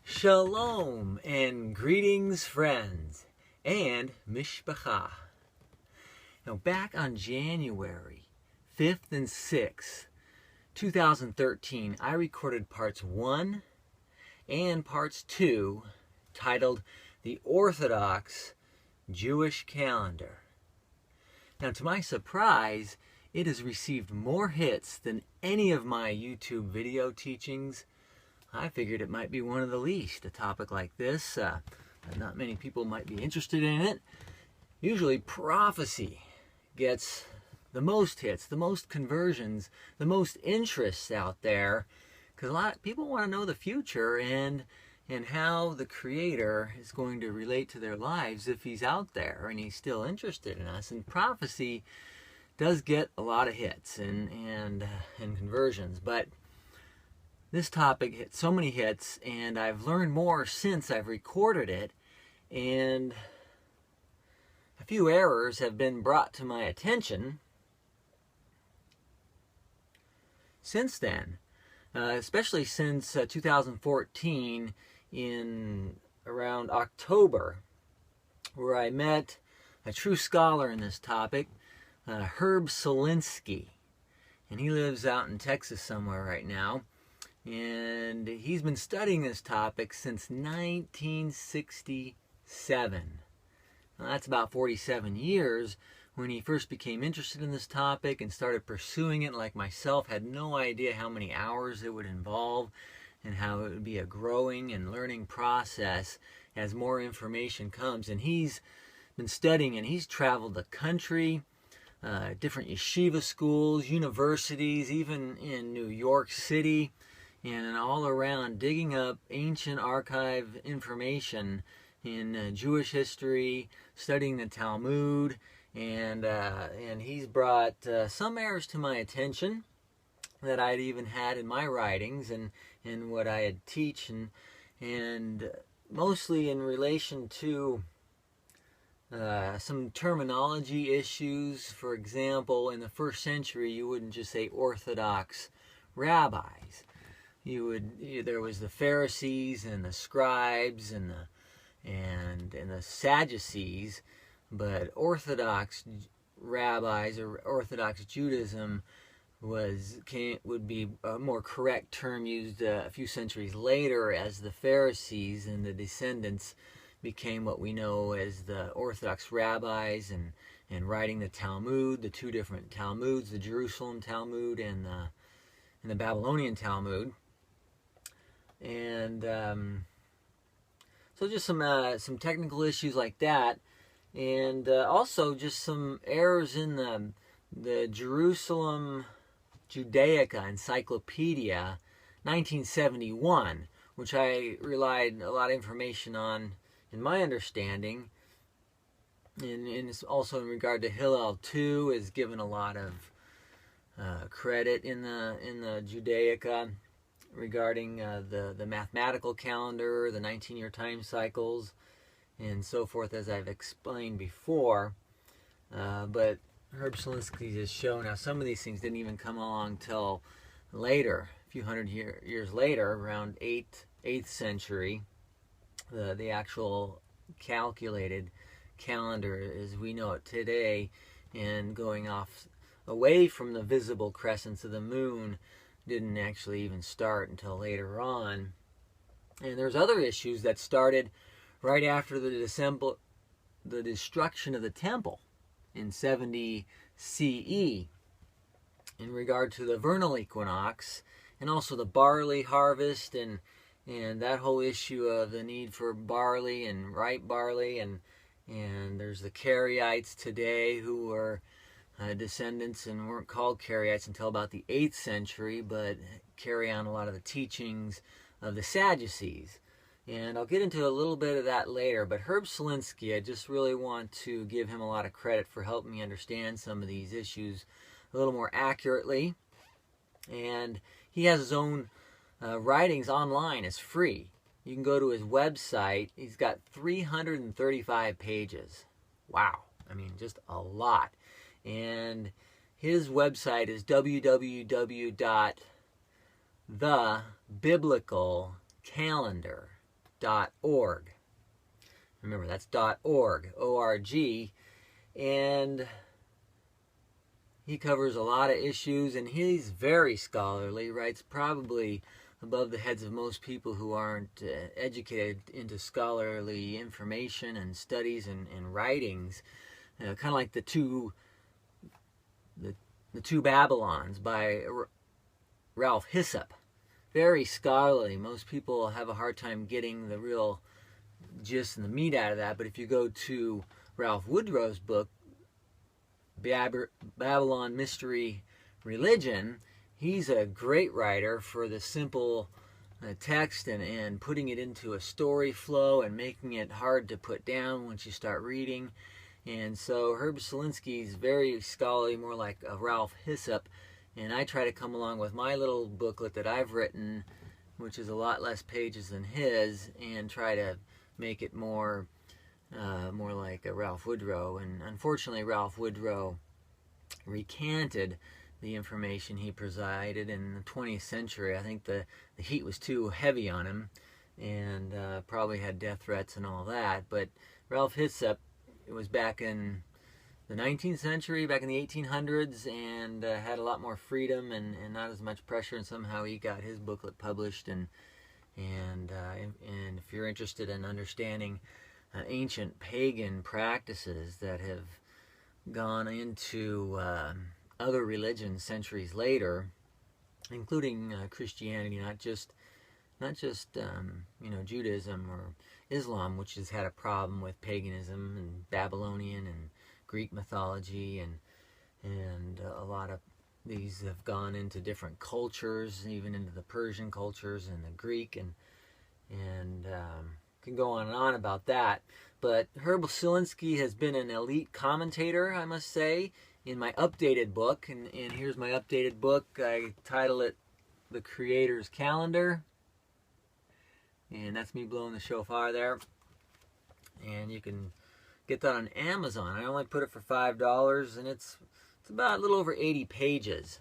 Shalom and greetings, friends, and mishpacha. Now, back on January 5th and 6th, 2013, I recorded parts 1 and parts 2 titled The Orthodox Jewish Calendar. Now, to my surprise, it has received more hits than any of my YouTube video teachings. I figured it might be one of the least. A topic like this, that not many people might be interested in it. Usually prophecy gets the most hits, the most conversions, the most interest out there, because a lot of people want to know the future and how the Creator is going to relate to their lives if He's out there and He's still interested in us. And prophecy does get a lot of hits and conversions, but this topic hit so many hits, and I've learned more since I've recorded it, and a few errors have been brought to my attention since then, especially since 2014 in around October, where I met a true scholar in this topic, Herb Selinsky, and he lives out in Texas somewhere right now. And he's been studying this topic since 1967. Now, that's about 47 years when he first became interested in this topic and started pursuing it. Like myself, had no idea how many hours it would involve and how it would be a growing and learning process as more information comes. And he's been studying, and he's traveled the country, different yeshiva schools, universities, even in New York City, and all around, digging up ancient archive information in Jewish history, studying the Talmud, and he's brought some errors to my attention that I'd even had in my writings and what I had teach, and mostly in relation to some terminology issues. For example, in the first century, you wouldn't just say Orthodox rabbis. There was the Pharisees and the scribes and the Sadducees, but Orthodox rabbis or Orthodox Judaism would be a more correct term used a few centuries later, as the Pharisees and the descendants became what we know as the Orthodox rabbis and writing the Talmud, the two different Talmuds, the Jerusalem Talmud and the Babylonian Talmud. And so just some technical issues like that, and also just some errors in the Jerusalem Judaica Encyclopedia 1971, which I relied a lot of information on in my understanding, and also in regard to Hillel too, is given a lot of credit in the Judaica regarding the mathematical calendar, the 19-year time cycles, and so forth, as I've explained before. But Herb Selinsky has shown how some of these things didn't even come along till later, a few hundred years later, around 8th century. The actual calculated calendar as we know it today, and going off away from the visible crescents of the moon, didn't actually even start until later on. And there's other issues that started right after the destruction of the temple in 70 CE in regard to the vernal equinox, and also the barley harvest, and that whole issue of the need for barley and ripe barley, and there's the Karaites today who were descendants and weren't called Karaites until about the 8th century, but carry on a lot of the teachings of the Sadducees. And I'll get into a little bit of that later, but Herb Selinsky, I just really want to give him a lot of credit for helping me understand some of these issues a little more accurately. And he has his own writings online. It's free. You can go to his website. He's got 335 pages. Wow. I mean, just a lot. And his website is www.thebiblicalcalendar.com. .org. Remember, that's .org, O-R-G, and he covers a lot of issues, and he's very scholarly, writes probably above the heads of most people who aren't educated into scholarly information and studies and writings, kind of like the two Babylons by Ralph Hyssop. Very scholarly. Most people have a hard time getting the real gist and the meat out of that, but if you go to Ralph Woodrow's book, Babylon Mystery Religion, he's a great writer for the simple text and putting it into a story flow and making it hard to put down once you start reading. And so Herb Selinsky's very scholarly, more like a Ralph Hyssop, and I try to come along with my little booklet that I've written, which is a lot less pages than his, and try to make it more like a Ralph Woodrow. And unfortunately, Ralph Woodrow recanted the information he presided in the 20th century. I think the heat was too heavy on him, and probably had death threats and all that. But Ralph Hyssop, it was back in the 19th century, back in the 1800s, and had a lot more freedom and not as much pressure, and somehow he got his booklet published. And if you're interested in understanding ancient pagan practices that have gone into other religions centuries later, including Christianity, not just Judaism or Islam, which has had a problem with paganism and Babylonian and Greek mythology, and a lot of these have gone into different cultures, even into the Persian cultures and the Greek, and can go on and on about that. But Herb Selinsky has been an elite commentator, I must say, in my updated book. And here's my updated book. I title it The Creator's Calendar. And that's me blowing the shofar there. And you can get that on Amazon. I only put it for $5, and it's about a little over 80 pages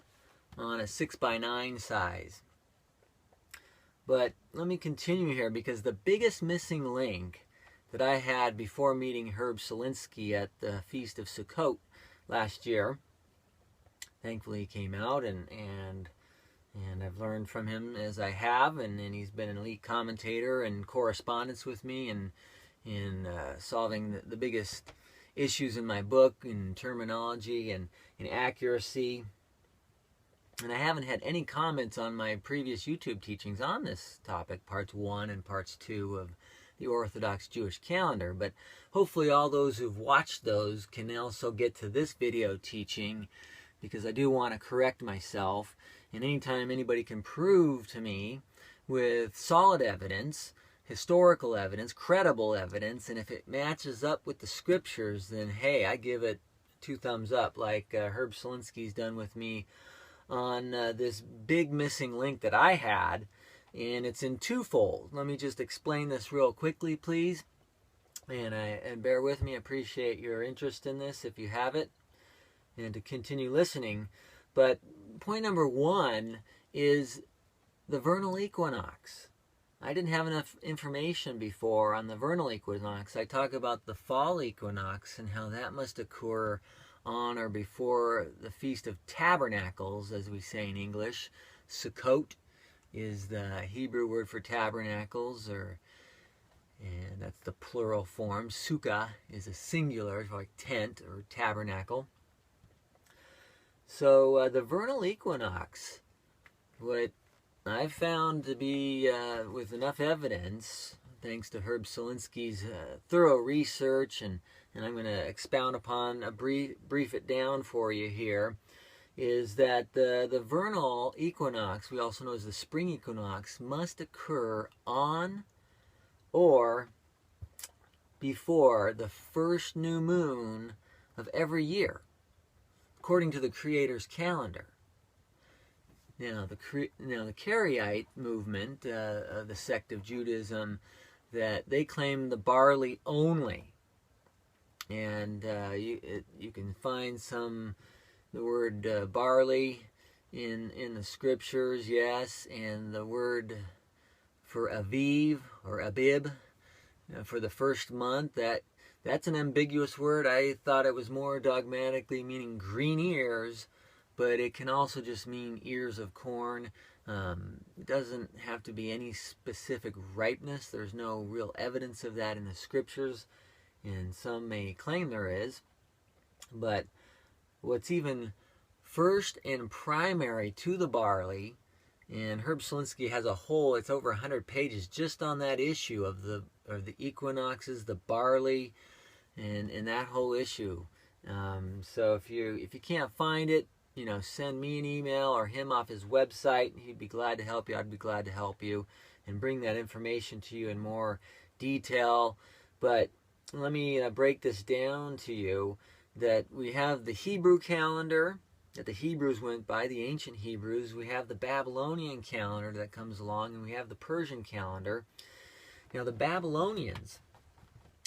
on a 6x9 size. But let me continue here, because the biggest missing link that I had before meeting Herb Selinsky at the Feast of Sukkot last year, thankfully he came out, and I've learned from him as I have, and he's been an elite commentator and correspondence with me in solving the biggest issues in my book in terminology and in accuracy. And I haven't had any comments on my previous YouTube teachings on this topic, parts 1 and parts 2 of the Orthodox Jewish calendar. But hopefully all those who've watched those can also get to this video teaching, because I do want to correct myself. And anytime anybody can prove to me with solid evidence, historical evidence, credible evidence, and if it matches up with the scriptures, then hey, I give it 2 thumbs up, like Herb Selinsky's done with me on this big missing link that I had, and it's in twofold. Let me just explain this real quickly, please, and bear with me. I appreciate your interest in this if you have it, and to continue listening. But point number 1 is the vernal equinox. I didn't have enough information before on the vernal equinox. I talk about the fall equinox and how that must occur on or before the Feast of Tabernacles, as we say in English. Sukkot is the Hebrew word for tabernacles, and that's the plural form. Sukkah is a singular, like tent or tabernacle. So the vernal equinox, what I've found to be, with enough evidence, thanks to Herb Selinsky's thorough research, and I'm going to expound upon, brief it down for you here, is that the vernal equinox, we also know as the spring equinox, must occur on or before the first new moon of every year, according to the Creator's calendar. Now, the Karaite movement, the sect of Judaism, that they claim the barley only, and you can find the word barley in the scriptures, yes, and the word for Aviv or Abib, for the first month. That's an ambiguous word. I thought it was more dogmatically meaning green ears, but it can also just mean ears of corn. It doesn't have to be any specific ripeness. There's no real evidence of that in the scriptures, and some may claim there is. But what's even first and primary to the barley, and Herb Selinsky has a whole, it's over 100 pages just on that issue of the equinoxes, the barley, and that whole issue. So if you can't find it, send me an email or him off his website. He'd be glad to help you. I'd be glad to help you and bring that information to you in more detail. But let me break this down to you, that we have the Hebrew calendar that the Hebrews went by, the ancient Hebrews. We have the Babylonian calendar that comes along, and we have the Persian calendar. The Babylonians,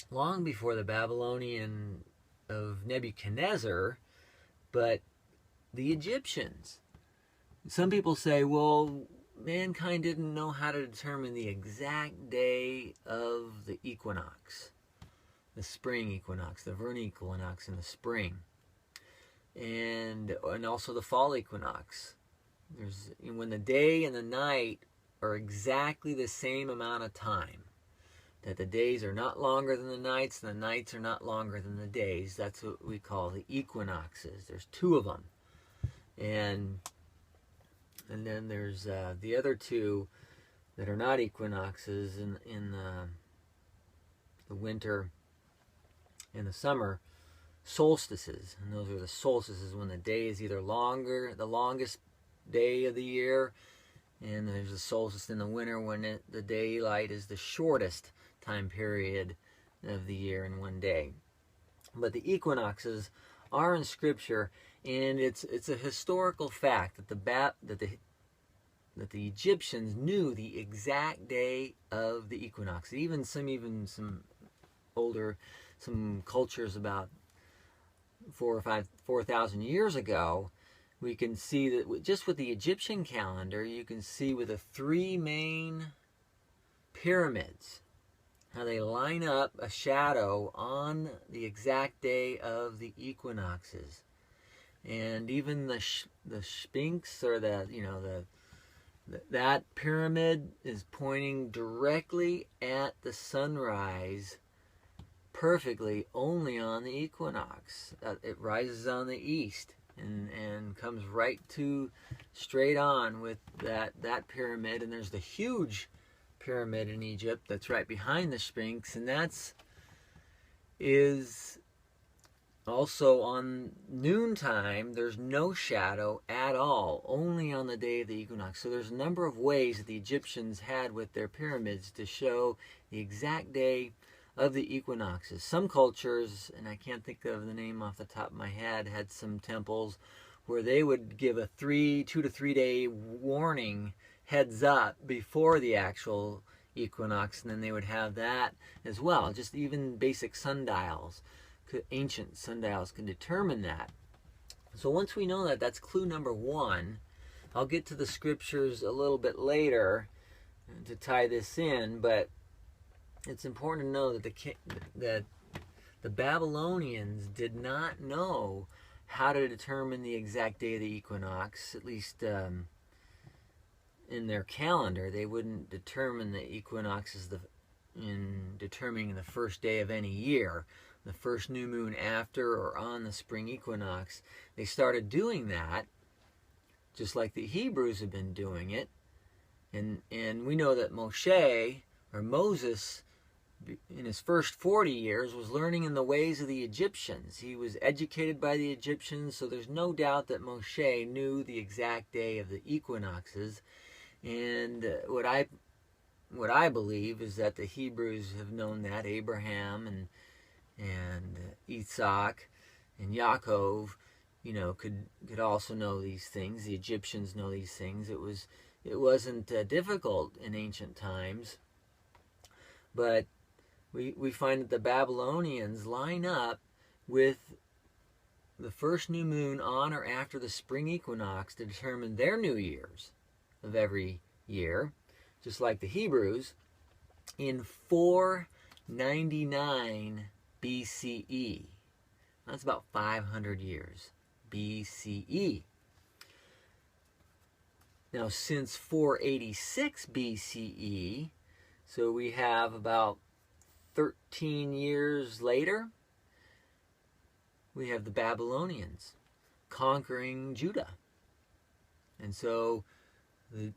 long before the Babylonian of Nebuchadnezzar, but the Egyptians. Some people say, well, mankind didn't know how to determine the exact day of the equinox, the spring equinox, the vernal equinox in the spring, and also the fall equinox. When the day and the night are exactly the same amount of time, that the days are not longer than the nights, and the nights are not longer than the days. That's what we call the equinoxes. There's two of them. And then there's the other two that are not equinoxes in the winter and the summer, solstices. And those are the solstices when the day is either longer, the longest day of the year, and there's a solstice in the winter when the daylight is the shortest time period of the year in one day. But the equinoxes are in Scripture, and it's a historical fact that the Egyptians knew the exact day of the equinox. Even some cultures about 4,000 years ago, we can see that just with the Egyptian calendar, you can see with the three main pyramids how they line up a shadow on the exact day of the equinoxes. And even the Sphinx, or that pyramid is pointing directly at the sunrise perfectly only on the equinox. It rises on the east and comes right to straight on with that pyramid. And there's the huge pyramid in Egypt that's right behind the Sphinx, and is also on noontime. There's no shadow at all, only on the day of the equinox. So there's a number of ways that the Egyptians had with their pyramids to show the exact day of the equinoxes. Some cultures, and I can't think of the name off the top of my head, had some temples where they would give a 2 to 3 day warning, heads up, before the actual equinox, and then they would have that as well. Just even basic sundials, ancient sundials, can determine that. So once we know that, that's clue number one. I'll get to the scriptures a little bit later to tie this in, but it's important to know that the Babylonians did not know how to determine the exact day of the equinox. At least in their calendar, they wouldn't determine the equinoxes in determining the first day of any year, the first new moon after or on the spring equinox. They started doing that just like the Hebrews have been doing it. And we know that Moses, in his first 40 years, was learning in the ways of the Egyptians. He was educated by the Egyptians, so there's no doubt that Moshe knew the exact day of the equinoxes. And what I believe is that the Hebrews have known that. Abraham and Isaac and Yaakov, could also know these things. The Egyptians know these things. It wasn't difficult in ancient times, but we find that the Babylonians line up with the first new moon on or after the spring equinox to determine their New Year's of every year. just like the Hebrews, in 499 BCE. That's about 500 years BCE. Now, since 486 BCE, so we have about 13 years later, we have the Babylonians conquering Judah. And so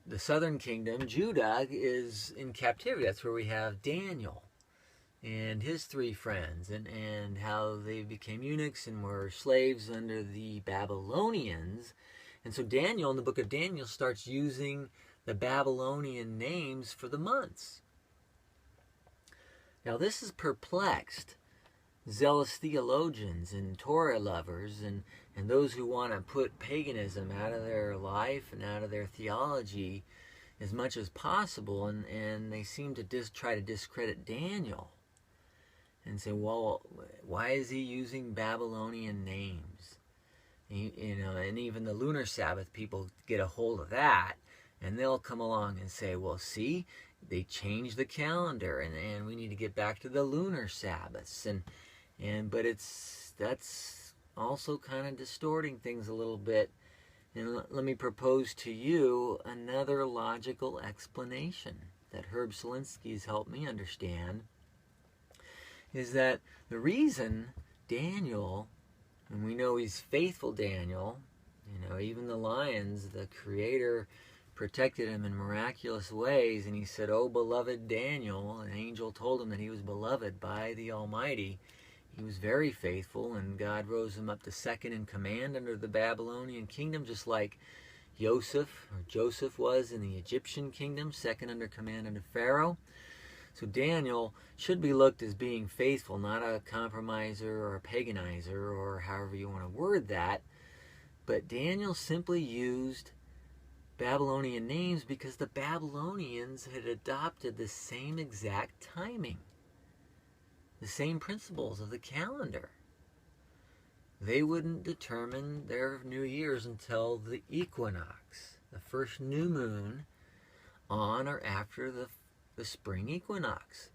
the southern kingdom, Judah, is in captivity. That's where we have Daniel and his three friends, and how they became eunuchs and were slaves under the Babylonians. And so Daniel, in the book of Daniel, starts using the Babylonian names for the months. Now this has perplexed zealous theologians and Torah lovers and those who want to put paganism out of their life and out of their theology as much as possible, and they seem to try to discredit Daniel and say, well, why is he using Babylonian names? And even the lunar Sabbath people get a hold of that, and they'll come along and say, well, see, they changed the calendar, and we need to get back to the lunar Sabbaths, but that's also kind of distorting things a little bit. And let me propose to you another logical explanation that Herb Selinsky's helped me understand, is that the reason Daniel, and we know he's faithful Daniel, even the lions, the Creator protected him in miraculous ways, and he said, "Oh, beloved Daniel," an angel told him that he was beloved by the Almighty. He was very faithful, and God rose him up to second in command under the Babylonian kingdom, just like Joseph was in the Egyptian kingdom, second under command under Pharaoh. So Daniel should be looked as being faithful, not a compromiser or a paganizer, or however you want to word that. But Daniel simply used Babylonian names because the Babylonians had adopted the same exact timing, the same principles of the calendar. They wouldn't determine their New Year's until the equinox, the first new moon on or after the spring equinox.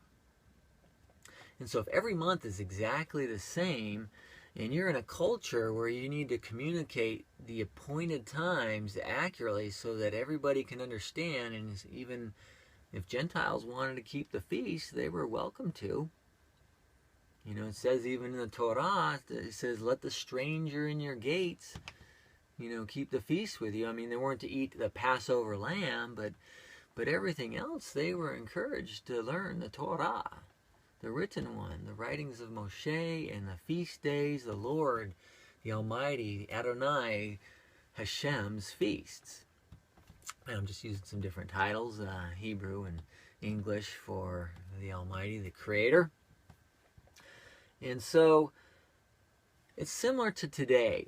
And so if every month is exactly the same, and you're in a culture where you need to communicate the appointed times accurately so that everybody can understand, and even if Gentiles wanted to keep the feast, they were welcome to. It says even in the Torah, it says, let the stranger in your gates, keep the feast with you. I mean, they weren't to eat the Passover lamb, but everything else, they were encouraged to learn the Torah, the written one, the writings of Moshe, and the feast days, the Lord, the Almighty, Adonai, Hashem's feasts. And I'm just using some different titles, Hebrew and English, for the Almighty, the Creator. And so it's similar to today.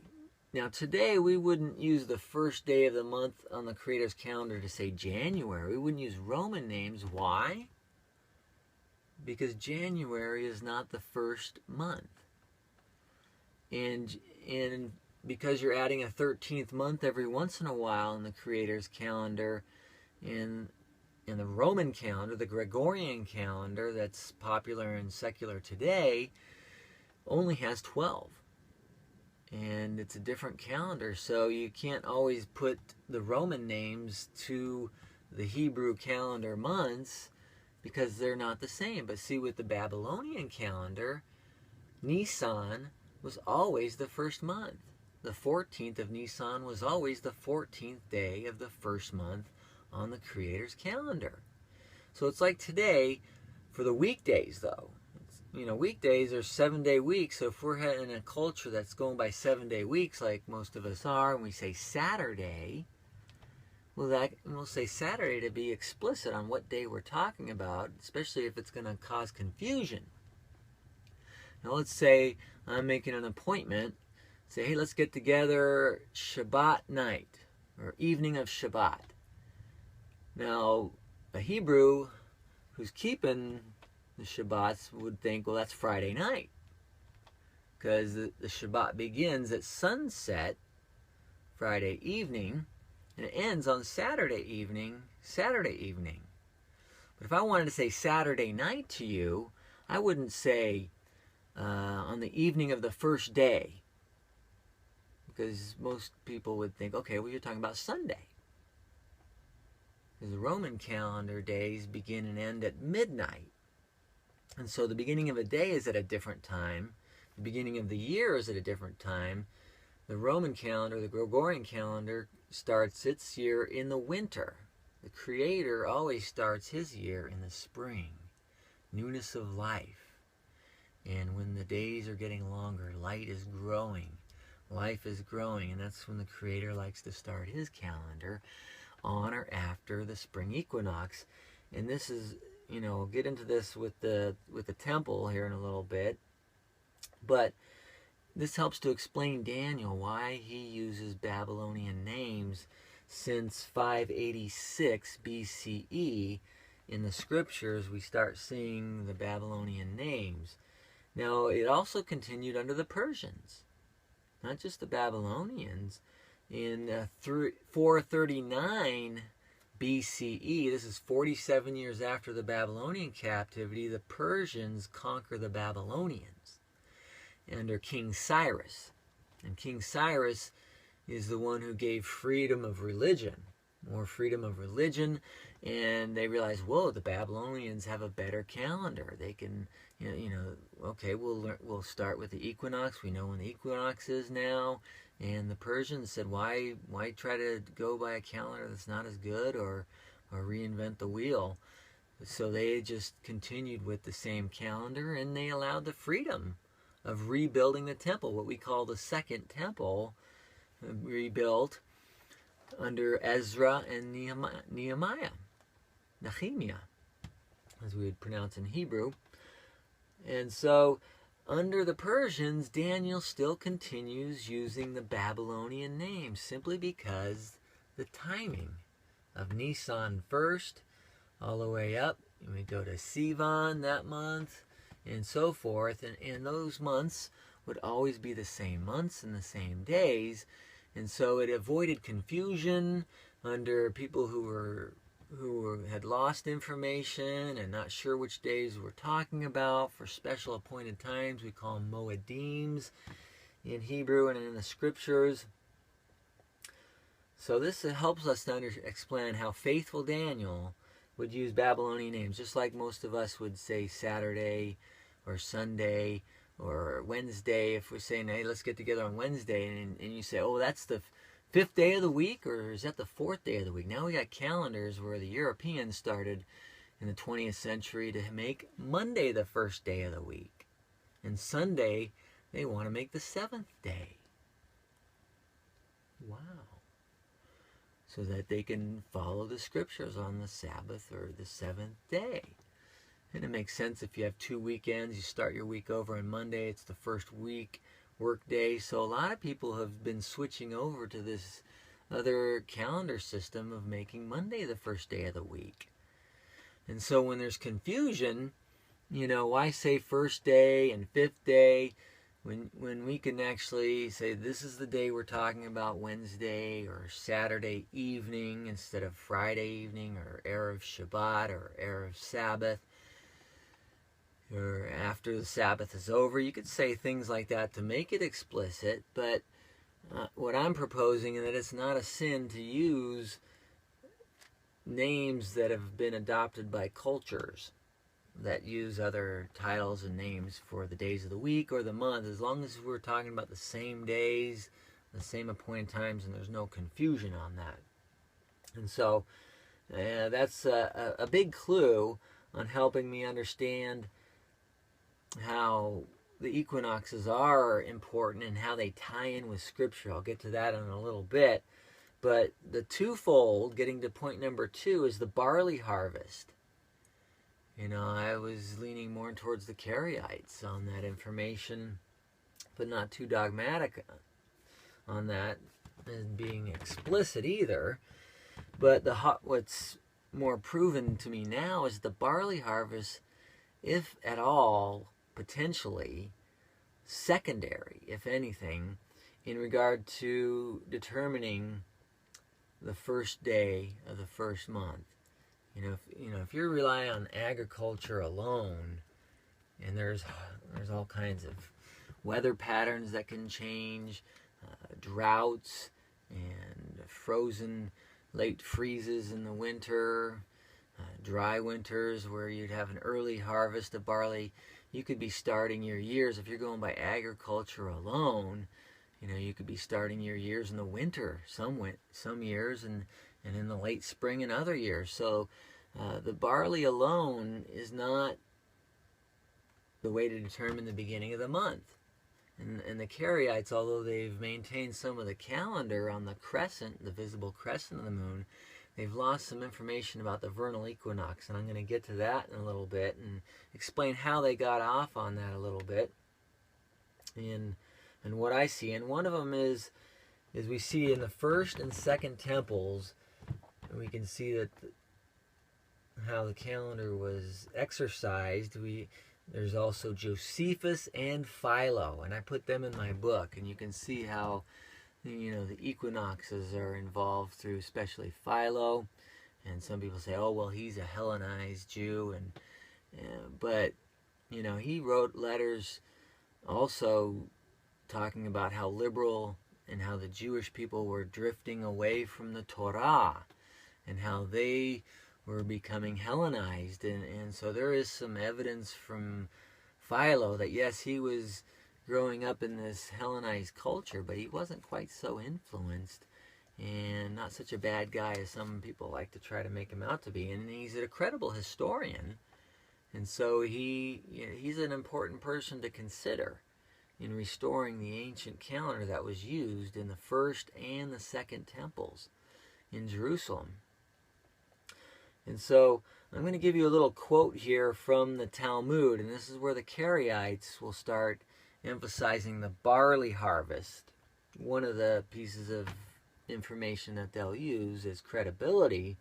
Now today we wouldn't use the first day of the month on the Creator's calendar to say January. We wouldn't use Roman names. Why? Because January is not the first month. And because you're adding a 13th month every once in a while in the Creator's calendar, in the Roman calendar, the Gregorian calendar that's popular and secular today, only has 12. And it's a different calendar, so you can't always put the Roman names to the Hebrew calendar months because they're not the same. But see, with the Babylonian calendar, Nisan was always the first month. The 14th of Nisan was always the 14th day of the first month on the Creator's calendar. So it's like today for the weekdays, though. Weekdays are 7-day weeks, so if we're in a culture that's going by 7-day weeks, like most of us are, and we say Saturday, we'll say Saturday to be explicit on what day we're talking about, especially if it's going to cause confusion. Now let's say I'm making an appointment, say, hey, let's get together Shabbat night, or evening of Shabbat. Now, a Hebrew who's keeping the Shabbats would think, well, that's Friday night, because the Shabbat begins at sunset Friday evening and it ends on Saturday evening. But if I wanted to say Saturday night to you, I wouldn't say on the evening of the first day, because most people would think, okay, well, you're talking about Sunday. Because the Roman calendar days begin and end at midnight. And so the beginning of a day is at a different time. The beginning of the year is at a different time. The Roman calendar, the Gregorian calendar, starts its year in the winter. The Creator always starts his year in the spring. Newness of life. And when the days are getting longer, light is growing. Life is growing. And that's when the Creator likes to start his calendar, on or after the spring equinox. And this is, we'll get into this with the temple here in a little bit. But this helps to explain Daniel, why he uses Babylonian names since 586 BCE. In the scriptures, we start seeing the Babylonian names. Now, it also continued under the Persians, not just the Babylonians. In 439 BCE, this is 47 years after the Babylonian captivity, the Persians conquer the Babylonians under King Cyrus. And King Cyrus is the one who gave freedom of religion, more freedom of religion, and they realized, whoa, the Babylonians have a better calendar. They can, okay, we'll start with the equinox. We know when the equinox is now. And the Persians said, why try to go by a calendar that's not as good, or reinvent the wheel? So they just continued with the same calendar, and they allowed the freedom of rebuilding the temple, what we call the Second Temple, rebuilt under Ezra and Nehemiah, as we would pronounce in Hebrew. And so under the Persians, Daniel still continues using the Babylonian names, simply because the timing of Nisan first, all the way up, and we go to Sivan that month, and so forth, and those months would always be the same months and the same days, and so it avoided confusion under people who had lost information and not sure which days we're talking about. For special appointed times, we call them moedims in Hebrew and in the scriptures. So this helps us to explain how faithful Daniel would use Babylonian names, just like most of us would say Saturday or Sunday or Wednesday. If we're saying, hey, let's get together on Wednesday, and you say, oh, that's the 5th day of the week, or is that the 4th day of the week? Now we got calendars where the Europeans started in the 20th century to make Monday the 1st day of the week. And Sunday, they want to make the 7th day. Wow. So that they can follow the scriptures on the Sabbath or the 7th day. And it makes sense if you have 2 weekends, you start your week over on Monday, it's the first week work day. So a lot of people have been switching over to this other calendar system of making Monday the 1st day of the week. And so when there's confusion, why say 1st day and 5th day when we can actually say this is the day we're talking about, Wednesday or Saturday evening instead of Friday evening, or Erev Shabbat or Erev Sabbath, or after the Sabbath is over. You could say things like that to make it explicit, but what I'm proposing is that it's not a sin to use names that have been adopted by cultures that use other titles and names for the days of the week or the month, as long as we're talking about the same days, the same appointed times, and there's no confusion on that. And so that's a big clue on helping me understand how the equinoxes are important and how they tie in with Scripture. I'll get to that in a little bit. But the twofold, getting to point number 2, is the barley harvest. I was leaning more towards the Karaites on that information, but not too dogmatic on that and being explicit either. But what's more proven to me now is the barley harvest, if at all, potentially secondary, if anything, in regard to determining the 1st day of the 1st month. If you're relying on agriculture alone, and there's all kinds of weather patterns that can change, droughts and frozen late freezes in the winter, dry winters where you'd have an early harvest of barley. You could be starting your years, if you're going by agriculture alone, you could be starting your years in the winter some years, and in the late spring in other years. So the barley alone is not the way to determine the beginning of the month. And the Karaites, although they've maintained some of the calendar on the crescent, the visible crescent of the moon, they've lost some information about the vernal equinox, and I'm going to get to that in a little bit and explain how they got off on that a little bit and what I see. And one of them is we see in the first and second temples, and we can see that how the calendar was exercised. There's also Josephus and Philo, and I put them in my book, and you can see how the equinoxes are involved through especially Philo. And some people say, oh well, he's a Hellenized Jew, but he wrote letters also talking about how liberal and how the Jewish people were drifting away from the Torah and how they were becoming Hellenized, and so there is some evidence from Philo that yes, he was growing up in this Hellenized culture, but he wasn't quite so influenced and not such a bad guy as some people like to try to make him out to be. And he's a credible historian, and so he's an important person to consider in restoring the ancient calendar that was used in the first and the second temples in Jerusalem. And so I'm going to give you a little quote here from the Talmud, and this is where the Karaites will start emphasizing the barley harvest. One of the pieces of information that they'll use as credibility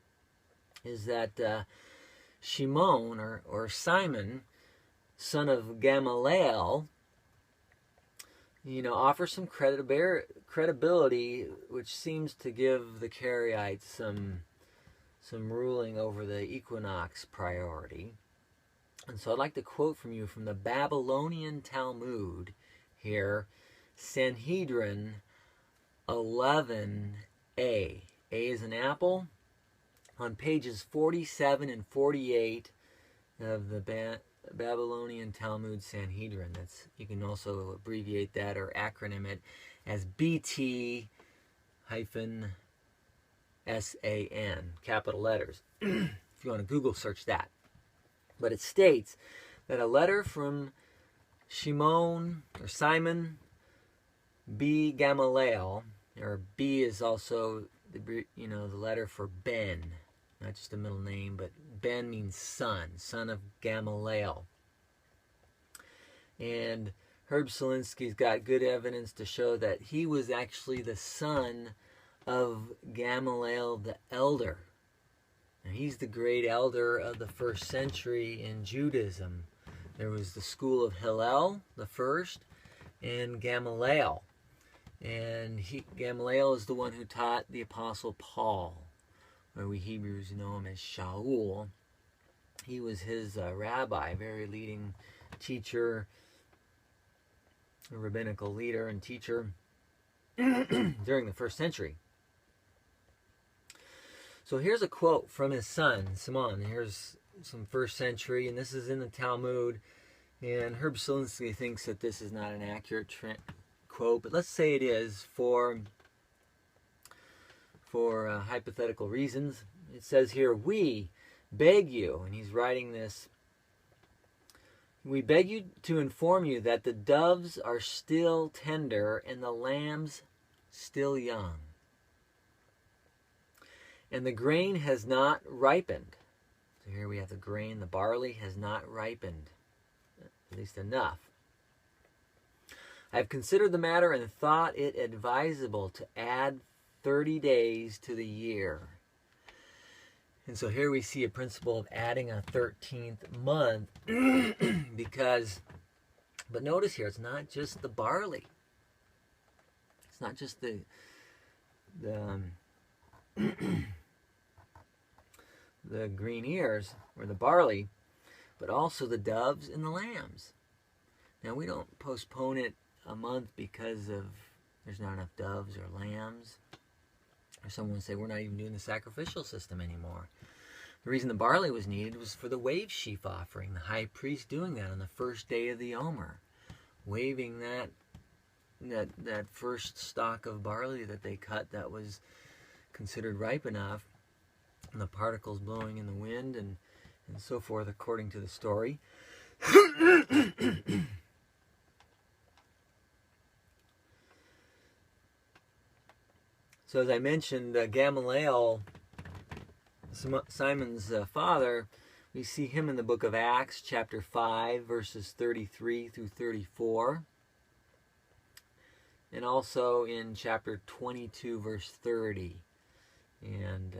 is that Shimon, or Simon, son of Gamaliel, offers some credibility, which seems to give the Karaites some ruling over the equinox priority. And so I'd like to quote from you from the Babylonian Talmud here, Sanhedrin 11a. A is an apple, on pages 47 and 48 of the Babylonian Talmud Sanhedrin. You can also abbreviate that or acronym it as BT-SAN, capital letters, if you want to Google search that. But it states that a letter from Shimon, or Simon B. Gamaliel, or B is also the letter for Ben, not just a middle name, but Ben means son of Gamaliel. And Herb Selinsky's got good evidence to show that he was actually the son of Gamaliel the Elder. Now, he's the great elder of the first century in Judaism. There was the school of Hillel, the first, and Gamaliel. And Gamaliel is the one who taught the Apostle Paul, or we Hebrews know him as Shaul. He was his rabbi, very leading teacher, a rabbinical leader and teacher during the first century. So here's a quote from his son, Simon. Here's some first century, and this is in the Talmud. And Herb Selinsky thinks that this is not an accurate quote, but let's say it is for hypothetical reasons. It says here, we beg you, and he's writing this, we beg you to inform you that the doves are still tender and the lambs still young. And the grain has not ripened. So here we have the grain, the barley has not ripened, at least enough. I have considered the matter and thought it advisable to add 30 days to the year. And so here we see a principle of adding a 13th month but notice here, it's not just the barley. It's not just the the green ears, or the barley, but also the doves and the lambs. Now, we don't postpone it a month because of there's not enough doves or lambs. Or someone would say, we're not even doing the sacrificial system anymore. The reason the barley was needed was for the wave sheaf offering, the high priest doing that on the first day of the Omer, waving that first stalk of barley that they cut that was considered ripe enough, and the particles blowing in the wind and so forth, according to the story. So as I mentioned, Gamaliel, Simon's father, we see him in the book of Acts, chapter 5, verses 33 through 34. And also in chapter 22, verse 30. And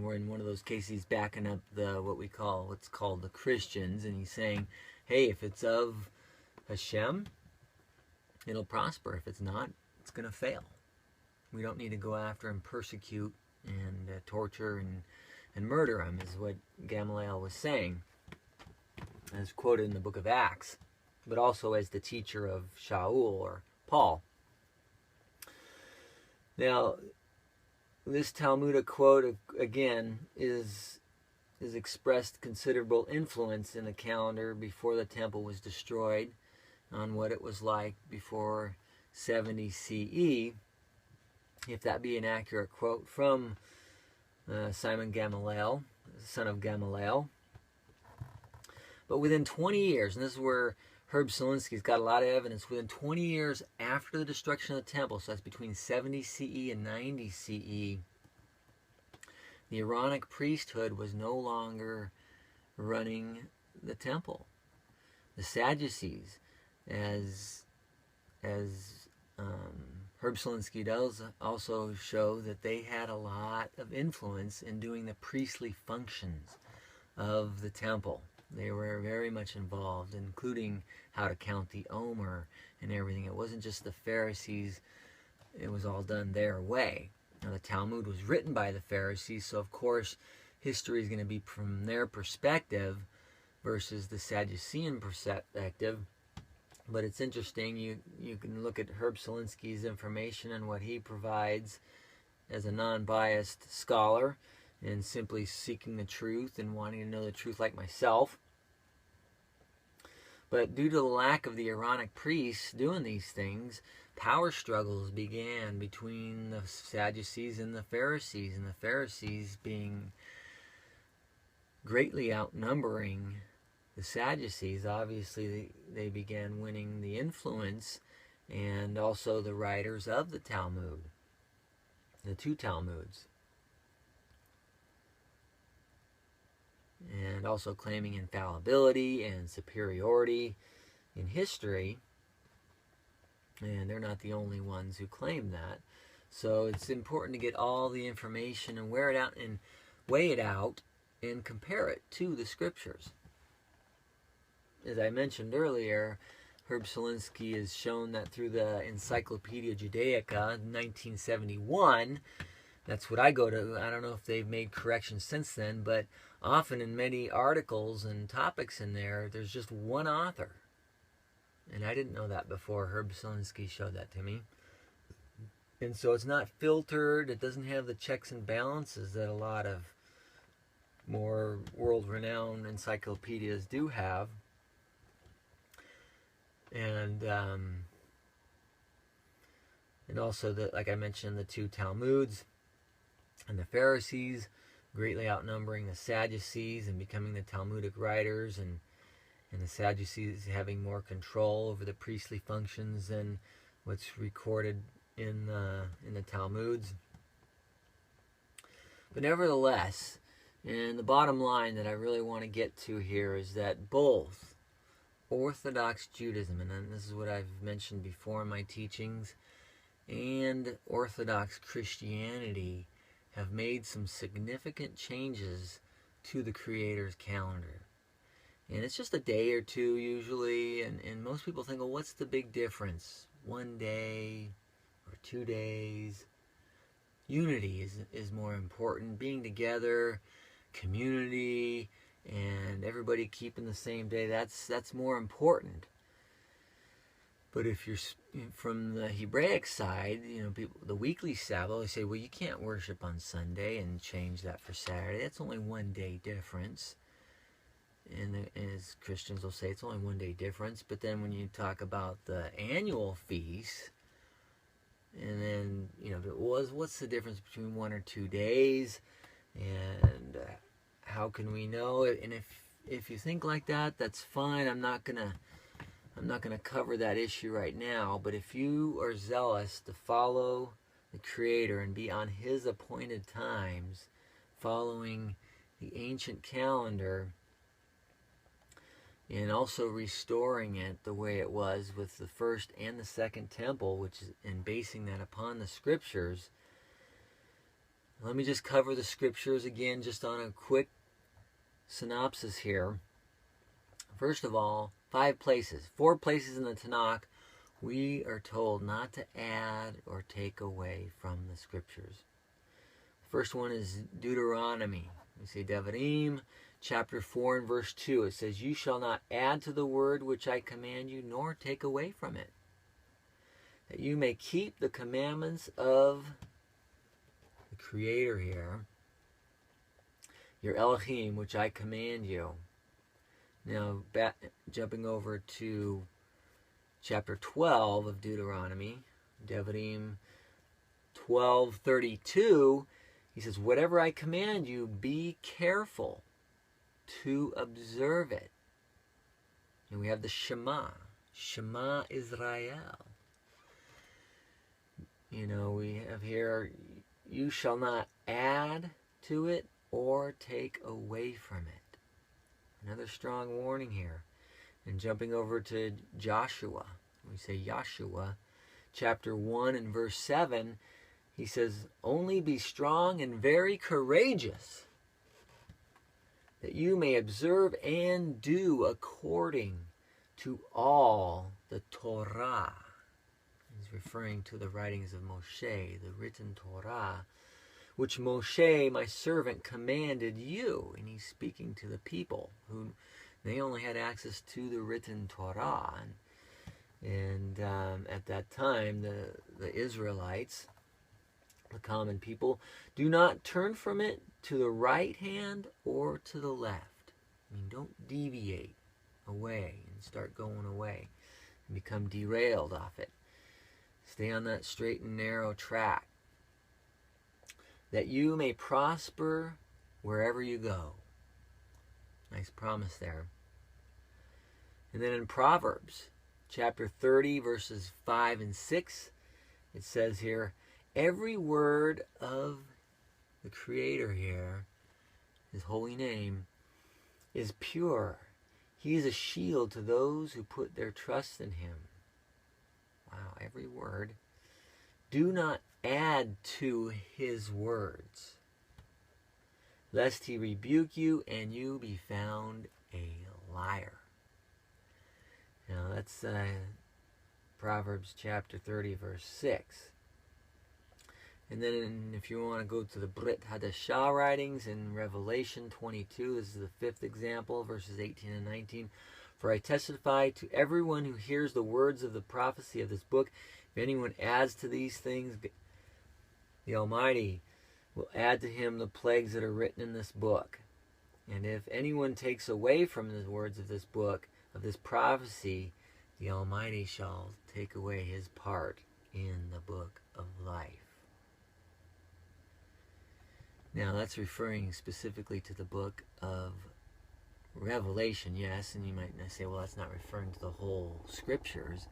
we're in one of those cases, he's backing up what's called the Christians, and he's saying, hey, if it's of Hashem, it'll prosper. If it's not, it's going to fail. We don't need to go after and persecute and torture and murder him, is what Gamaliel was saying, as quoted in the book of Acts, but also as the teacher of Shaul or Paul. Now, this Talmudic quote, again, is expressed considerable influence in the calendar before the temple was destroyed on what it was like before 70 CE, if that be an accurate quote from Simon Gamaliel, son of Gamaliel. But within 20 years, and this is where Herb Selinsky's got a lot of evidence, within 20 years after the destruction of the temple, so that's between 70 CE and 90 CE, the Aaronic priesthood was no longer running the temple. The Sadducees, as Herb Selinsky does also show, that they had a lot of influence in doing the priestly functions of the temple. They were very much involved, including how to count the Omer and everything. It wasn't just the Pharisees. It was all done their way. Now, the Talmud was written by the Pharisees, so of course history is going to be from their perspective versus the Sadducean perspective. But it's interesting, you can look at Herb Selinsky's information and what he provides as a non-biased scholar, and simply seeking the truth and wanting to know the truth like myself. But due to the lack of the Aaronic priests doing these things, power struggles began between the Sadducees and the Pharisees being greatly outnumbering the Sadducees. Obviously, they began winning the influence and also the writers of the Talmud, the two Talmuds. And also claiming infallibility and superiority in history. And they're not the only ones who claim that. So it's important to get all the information and weigh it out and compare it to the scriptures. As I mentioned earlier, Herb Selinsky has shown that through the Encyclopedia Judaica, 1971, that's what I go to. I don't know if they've made corrections since then, but often in many articles and topics in there, there's just one author. And I didn't know that before. Herb Selinsky showed that to me. And so it's not filtered. It doesn't have the checks and balances that a lot of more world-renowned encyclopedias do have. And also, like I mentioned, the two Talmuds and the Pharisees greatly outnumbering the Sadducees and becoming the Talmudic writers, and the Sadducees having more control over the priestly functions than what's recorded in the Talmuds. But nevertheless, and the bottom line that I really want to get to here is that both Orthodox Judaism, and this is what I've mentioned before in my teachings, and Orthodox Christianity have made some significant changes to the Creator's calendar. And it's just a day or two usually, and most people think, well, what's the big difference? 1 day or 2 days? unity is more important. Being together, community, and everybody keeping the same day, that's more important. But if you're from the Hebraic side, people, the weekly Sabbath, they say, well, you can't worship on Sunday and change that for Saturday. That's only one day difference. And as Christians will say, it's only one day difference. But then when you talk about the annual feast, and then, what's the difference between 1 or 2 days? And how can we know? And if you think like that, that's fine. I'm not gonna cover that issue right now. But if you are zealous to follow the Creator and be on His appointed times, following the ancient calendar, and also restoring it the way it was with the first and the second temple, and basing that upon the scriptures. Let me just cover the scriptures again, just on a quick synopsis here. First of all, 4 places in the Tanakh, we are told not to add or take away from the scriptures. The first one is Deuteronomy. We say Devarim, chapter 4 and verse 2. It says, you shall not add to the word which I command you, nor take away from it, that you may keep the commandments of the Creator here, your Elohim, which I command you. Now, jumping over to chapter 12 of Deuteronomy, Devarim 12:32, he says, whatever I command you, be careful to observe it. And we have the Shema Israel. We have here, you shall not add to it or take away from it. Another strong warning here. And jumping over to Joshua, we say Joshua, chapter 1 and verse 7, he says, only be strong and very courageous, that you may observe and do according to all the Torah. He's referring to the writings of Moshe, the written Torah, which Moshe, my servant, commanded you. And he's speaking to the people who they only had access to the written Torah. And at that time, the Israelites, the common people, do not turn from it to the right hand or to the left. Don't deviate away and start going away and become derailed off it. Stay on that straight and narrow track, that you may prosper wherever you go. Nice promise there. And then in Proverbs, chapter 30, verses 5 and 6, it says here, every word of the Creator here, His holy name, is pure. He is a shield to those who put their trust in Him. Wow, every word. Do not add to His words, lest He rebuke you and you be found a liar. Now that's Proverbs chapter 30, verse 6. And then if you want to go to the Brit Hadashah writings in Revelation 22, this is the 5th example, verses 18 and 19. For I testify to everyone who hears the words of the prophecy of this book, if anyone adds to these things, the Almighty will add to him the plagues that are written in this book. And if anyone takes away from the words of this book, of this prophecy, the Almighty shall take away his part in the book of life. Now that's referring specifically to the book of Revelation, yes, and you might say, well, that's not referring to the whole scriptures.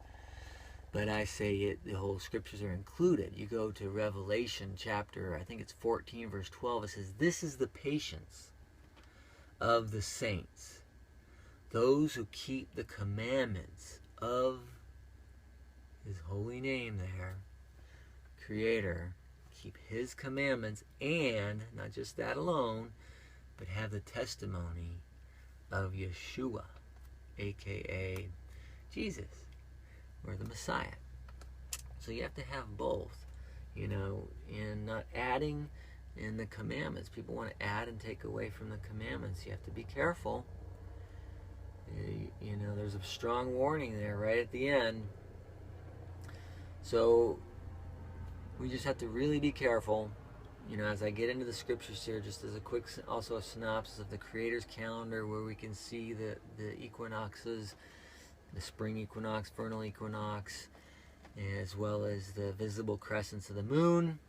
But I say the whole scriptures are included. You go to Revelation chapter, I think it's 14, verse 12, it says, this is the patience of the saints, those who keep the commandments of His holy name there, Creator, keep His commandments, and not just that alone, but have the testimony of Yeshua, aka Jesus, or the Messiah. So you have to have both. and not adding in the commandments. People want to add and take away from the commandments. You have to be careful. There's a strong warning there right at the end. So we just have to really be careful. As I get into the scriptures here, just as a quick, also a synopsis of the Creator's calendar, where we can see the equinoxes, the spring equinox, vernal equinox, as well as the visible crescents of the moon.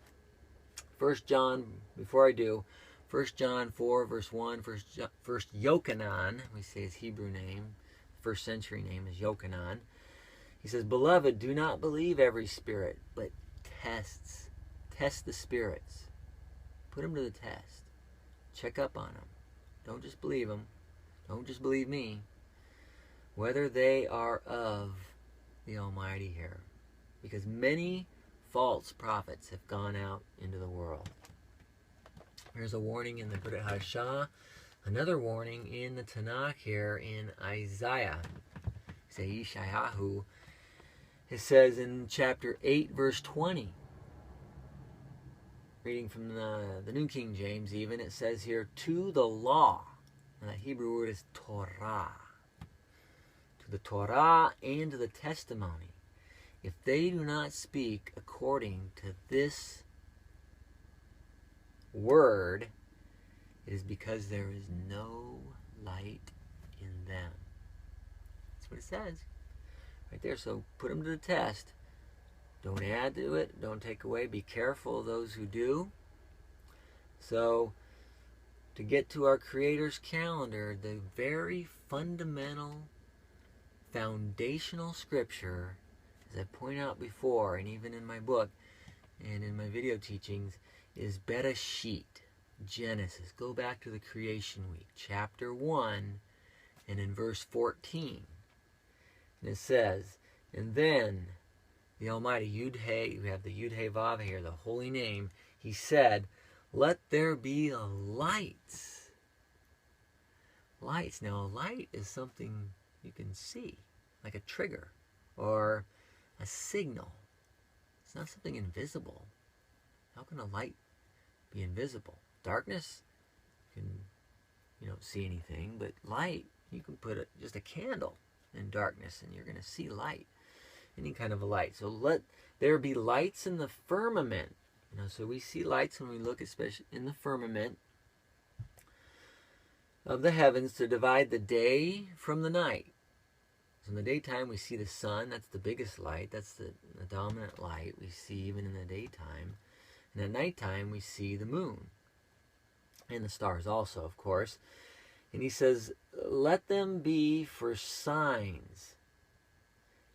1 John, before I do, 1 John 4, verse 1, first Yochanan, we say his Hebrew name, first century name is Yochanan. He says, "Beloved, do not believe every spirit, but test the spirits. Put them to the test. Check up on them. Don't just believe them. Don't just believe me. Whether they are of the Almighty here. Because many false prophets have gone out into the world." Here's a warning in the Brit Hadashah. Another warning in the Tanakh here in Isaiah. Isaiah. It says in chapter 8, verse 20. Reading from the New King James even, it says here, "To the law." And that Hebrew word is Torah. "To the Torah and to the testimony. If they do not speak according to this word, it is because there is no light in them." That's what it says right there. So put them to the test. Don't add to it. Don't take away. Be careful of those who do. So, to get to our Creator's calendar, the very fundamental, foundational scripture, as I point out before, and even in my book and in my video teachings, is Bereshit, Genesis. Go back to the creation week, chapter 1, and in verse 14. And it says, "And then the Almighty, Yud-He," we have the Yud-He Vav here, the holy name, he said, "Let there be lights." Lights. Now, a light is something you can see, like a trigger or a signal. It's not something invisible. How can a light be invisible? Darkness, you don't see anything, but light, you can put just a candle in darkness and you're going to see light. Any kind of a light. So let there be lights in the firmament. So we see lights when we look especially in the firmament of the heavens to divide the day from the night. So in the daytime we see the sun. That's the biggest light. That's the dominant light we see even in the daytime. And at nighttime we see the moon. And the stars also, of course. And he says, "Let them be for signs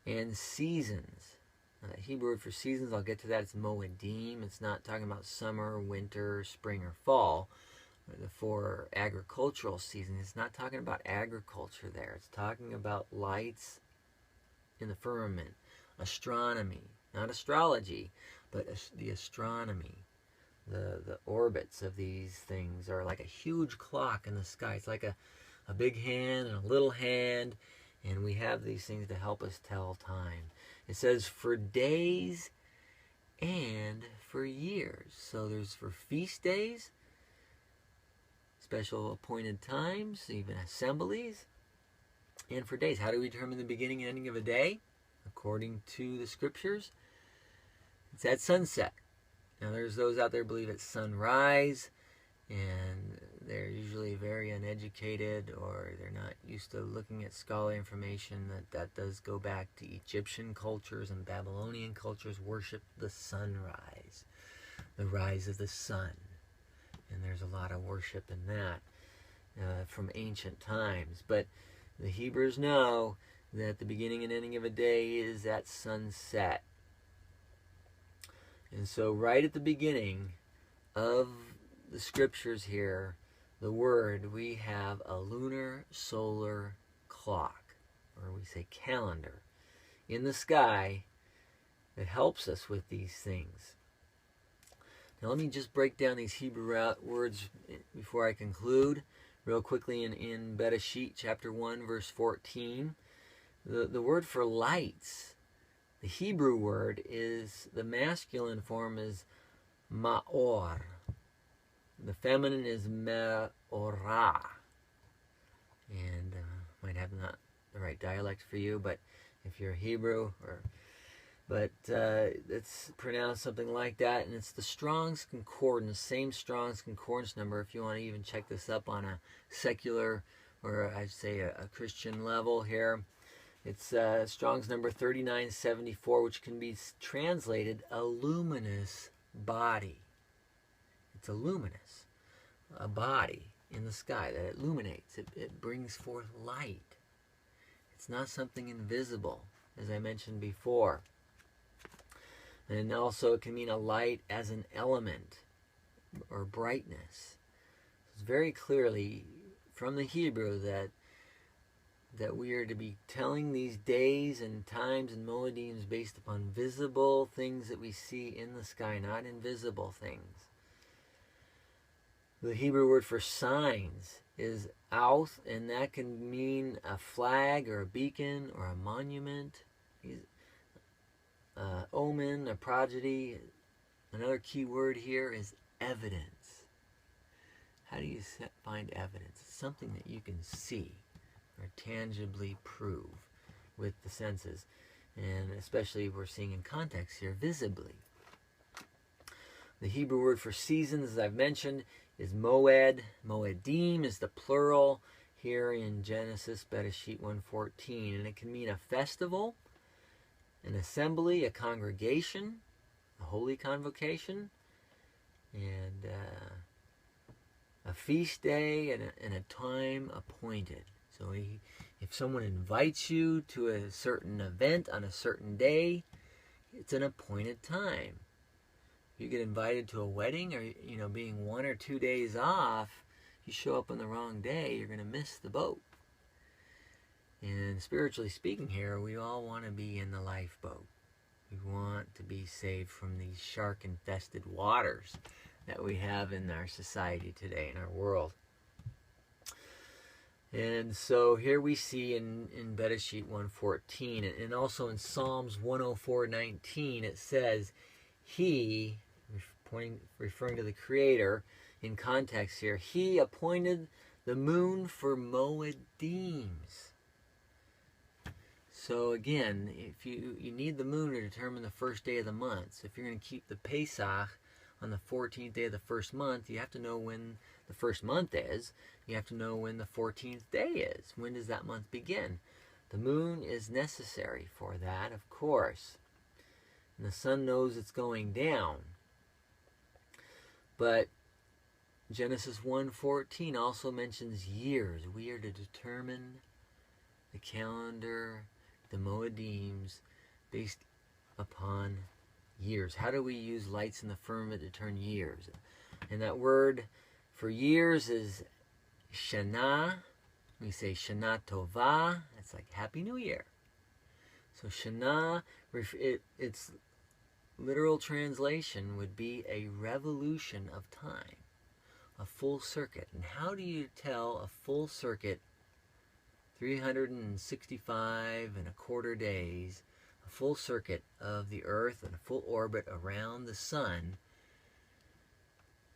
and seasons." Now, that Hebrew word for seasons, I'll get to that. It's moedim. It's not talking about summer, winter, spring, or fall. The 4 agricultural seasons. It's not talking about agriculture there. It's talking about lights in the firmament. Astronomy. Not astrology, but the astronomy. The orbits of these things are like a huge clock in the sky. It's like a big hand and a little hand. And we have these things to help us tell time. It says for days and for years. So there's for feast days, special appointed times, even assemblies, and for days. How do we determine the beginning and ending of a day? According to the scriptures, it's at sunset. Now there's those out there who believe it's sunrise, and they're usually very uneducated, or they're not used to looking at scholarly information. That does go back to Egyptian cultures and Babylonian cultures worship the sunrise, the rise of the sun. And there's a lot of worship in that from ancient times. But the Hebrews know that the beginning and ending of a day is at sunset. And so right at the beginning of the scriptures here, the word, we have a lunar solar clock, or we say calendar, in the sky that helps us with these things. Now let me just break down these Hebrew words before I conclude real quickly in Bereshit chapter 1 verse 14. The word for lights The Hebrew word is, the masculine form is ma'or. The feminine is me'orah. And might have not the right dialect for you, but if you're Hebrew, it's pronounced something like that, and it's the Strong's Concordance, same Strong's Concordance number. If you want to even check this up on a secular, or I'd say a Christian level here, it's Strong's number 3974, which can be translated a luminous body. It's a luminous, a body in the sky that it illuminates. It brings forth light. It's not something invisible, as I mentioned before. And also it can mean a light as an element or brightness. It's very clearly from the Hebrew that we are to be telling these days and times and moedims based upon visible things that we see in the sky, not invisible things. The Hebrew word for signs is auth, and that can mean a flag or a beacon or a monument. Omen, a prodigy. Another key word here is evidence. How do you find evidence? It's something that you can see or tangibly prove with the senses. And especially we're seeing in context here, visibly. The Hebrew word for seasons, as I've mentioned, is moed. Moedim is the plural here in Genesis, Bereshit 1:14. And it can mean a festival, an assembly, a congregation, a holy convocation, and a feast day and a time appointed. So if someone invites you to a certain event on a certain day, it's an appointed time. If you get invited to a wedding, or being 1 or 2 days off, you show up on the wrong day, you're going to miss the boat. And spiritually speaking here, we all want to be in the lifeboat. We want to be saved from these shark-infested waters that we have in our society today, in our world. And so here we see in Bereshit 1:14, and also in Psalms 104:19, it says, He, referring to the Creator in context here, He appointed the moon for moedims. So again, if you need the moon to determine the first day of the month. So if you're going to keep the Pesach on the 14th day of the first month, you have to know when the first month is. You have to know when the 14th day is. When does that month begin? The moon is necessary for that, of course. And the sun knows it's going down. But Genesis 1:14 also mentions years. We are to determine the calendar, the moedims, based upon years. How do we use lights in the firmament to turn years? And that word for years is Shana. We say Shana Tova. It's like Happy New Year. So Shana, its literal translation would be a revolution of time, a full circuit. And how do you tell a full circuit, 365 and a quarter days, a full circuit of the earth and a full orbit around the sun,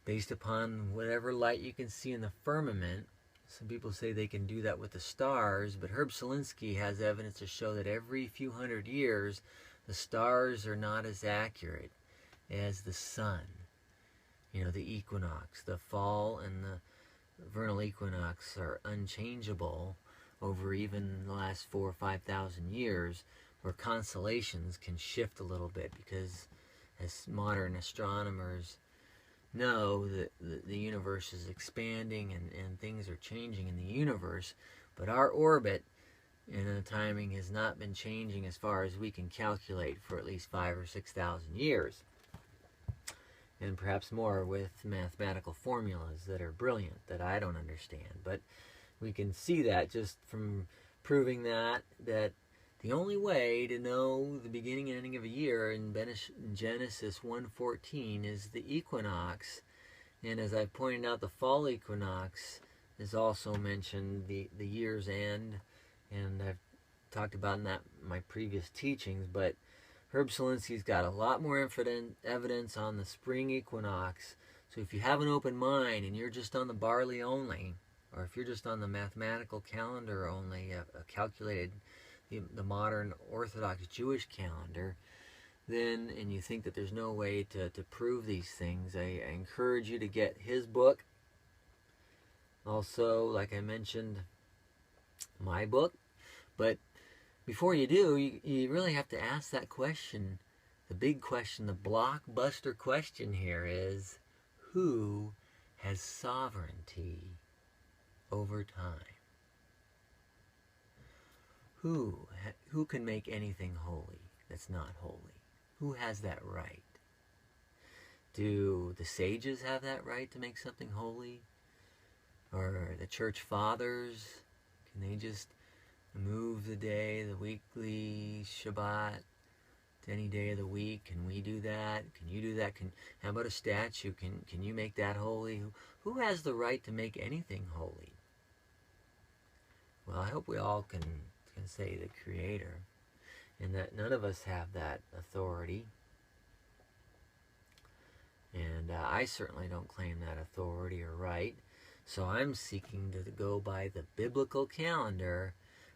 based upon whatever light you can see in the firmament? Some people say they can do that with the stars, but Herb Selinsky has evidence to show that every few hundred years, the stars are not as accurate as the sun. The equinox, the fall and the vernal equinox are unchangeable over even the last 4,000 or 5,000 years, where constellations can shift a little bit because, as modern astronomers know, that the universe is expanding and things are changing in the universe, but our orbit and the timing has not been changing as far as we can calculate for at least 5,000 or 6,000 years, and perhaps more with mathematical formulas that are brilliant that I don't understand. But we can see that just from proving that the only way to know the beginning and ending of a year in Genesis 1:14 is the equinox. And as I pointed out, the fall equinox is also mentioned, the year's end, and I've talked about in my previous teachings. But Herb Selinsky's got a lot more evidence on the spring equinox. So if you have an open mind and you're just on the barley only, or if you're just on the mathematical calendar only, calculated, the modern Orthodox Jewish calendar, then, and you think that there's no way to prove these things, I encourage you to get his book. Also, like I mentioned, my book. But before you do, you really have to ask that question. The big question, the blockbuster question here is, who has sovereignty over time? Who can make anything holy that's not holy? Who has that right? Do the sages have that right to make something holy? Or the church fathers? Can they just move the day, the weekly Shabbat, to any day of the week? Can we do that? Can you do that? How about a statue? Can you make that holy? Who has the right to make anything holy? Well, I hope we all can say the Creator, and that none of us have that authority. And I certainly don't claim that authority or right. So I'm seeking to go by the biblical calendar,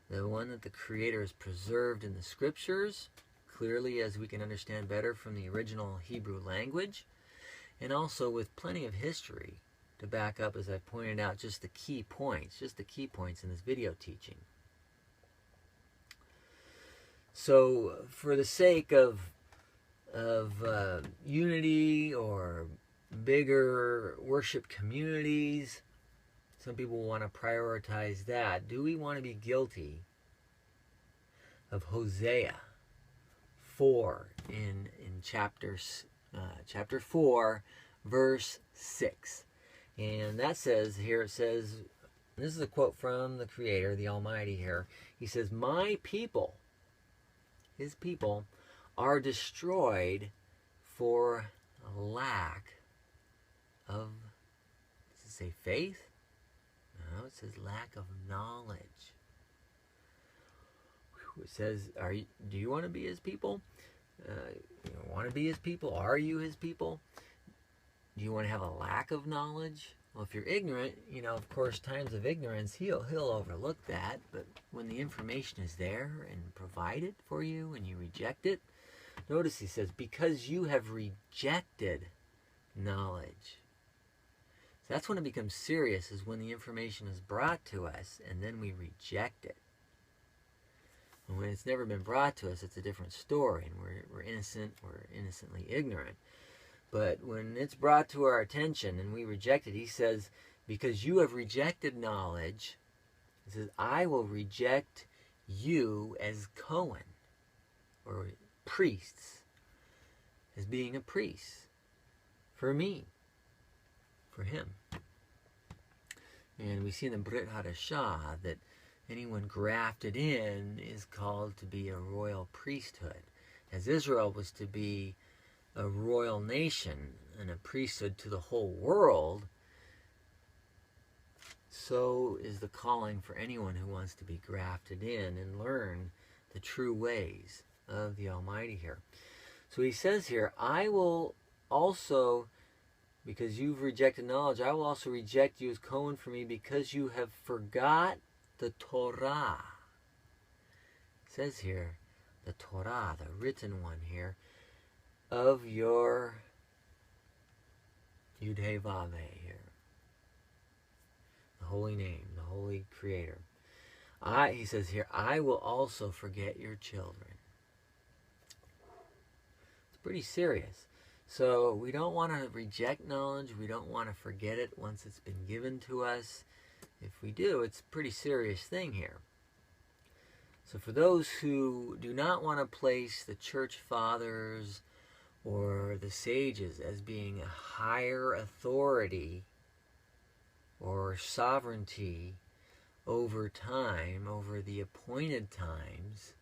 the one that the Creator has preserved in the Scriptures, clearly as we can understand better from the original Hebrew language, and also with plenty of history to back up, as I pointed out, just the key points in this video teaching. So for the sake of unity or bigger worship communities, some people want to prioritize that. Do we want to be guilty of Hosea 4 in chapter 4, verse 6? And that says here, it says, this is a quote from the Creator, the Almighty here. He says, my people, his people, are destroyed for lack of, does it say faith? No, it says lack of knowledge. It says, do you want to be his people? You want to be his people? Are you his people? Do you want to have a lack of knowledge? Well, if you're ignorant, of course, times of ignorance, he'll overlook that. But when the information is there and provided for you and you reject it, notice he says, because you have rejected knowledge. So that's when it becomes serious, is when the information is brought to us and then we reject it. And when it's never been brought to us, it's a different story, and we're innocent, we're innocently ignorant. But when it's brought to our attention and we reject it, he says, because you have rejected knowledge, he says, I will reject you as Cohen, or priests, as being a priest for me, for him. And we see in the Brit Hadashah that anyone grafted in is called to be a royal priesthood. As Israel was to be a royal nation and a priesthood to the whole world, so is the calling for anyone who wants to be grafted in and learn the true ways of the Almighty here. So he says here, I will also, because you've rejected knowledge, I will also reject you as Cohen for me, because you have forgot the Torah. It says here, the Torah, the written one here, of your Yud-Heh-Vav here, the holy name, the holy Creator. He says here, I will also forget your children. It's pretty serious. So we don't want to reject knowledge. We don't want to forget it once it's been given to us. If we do, it's a pretty serious thing here. So for those who do not want to place the church fathers or the sages as being a higher authority or sovereignty over time, over the appointed times,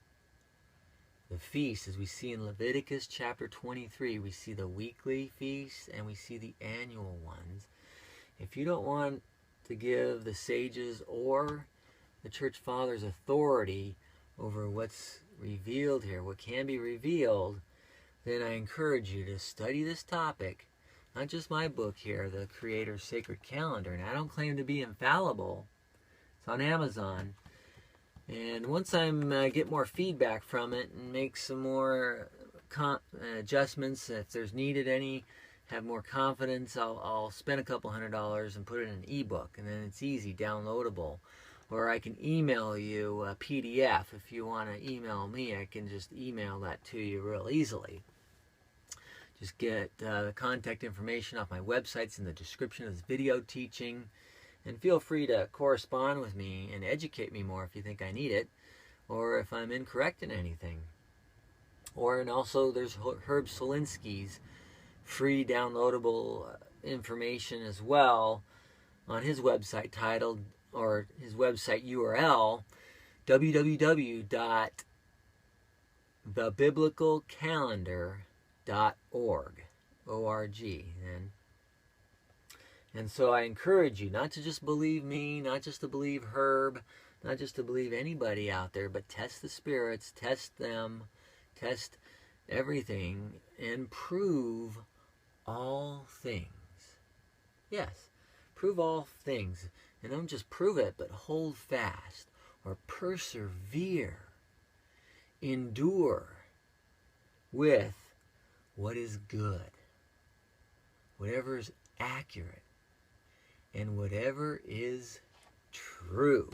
the feasts, as we see in Leviticus chapter 23, we see the weekly feasts and we see the annual ones. If you don't want to give the sages or the church fathers authority over what's revealed here, what can be revealed, then I encourage you to study this topic. Not just my book here, The Creator's Sacred Calendar. And I don't claim to be infallible. It's on Amazon. And once I get more feedback from it and make some more adjustments, if there's needed any, have more confidence, I'll spend a couple $100 and put it in an ebook. And then it's easy, downloadable. Or I can email you a PDF. If you want to email me, I can just email that to you real easily. Just get the contact information off my websites in the description of this video teaching. And feel free to correspond with me and educate me more if you think I need it, or if I'm incorrect in anything. And also there's Herb Solinsky's free downloadable information as well on his website titled, or his website URL, www.thebiblicalcalendar.org. O-R-G. And so I encourage you not to just believe me, not just to believe Herb, not just to believe anybody out there, but test the spirits, test them, test everything, and prove all things. Yes, prove all things. And don't just prove it, but hold fast, or persevere, endure with what is good, whatever is accurate, and whatever is true.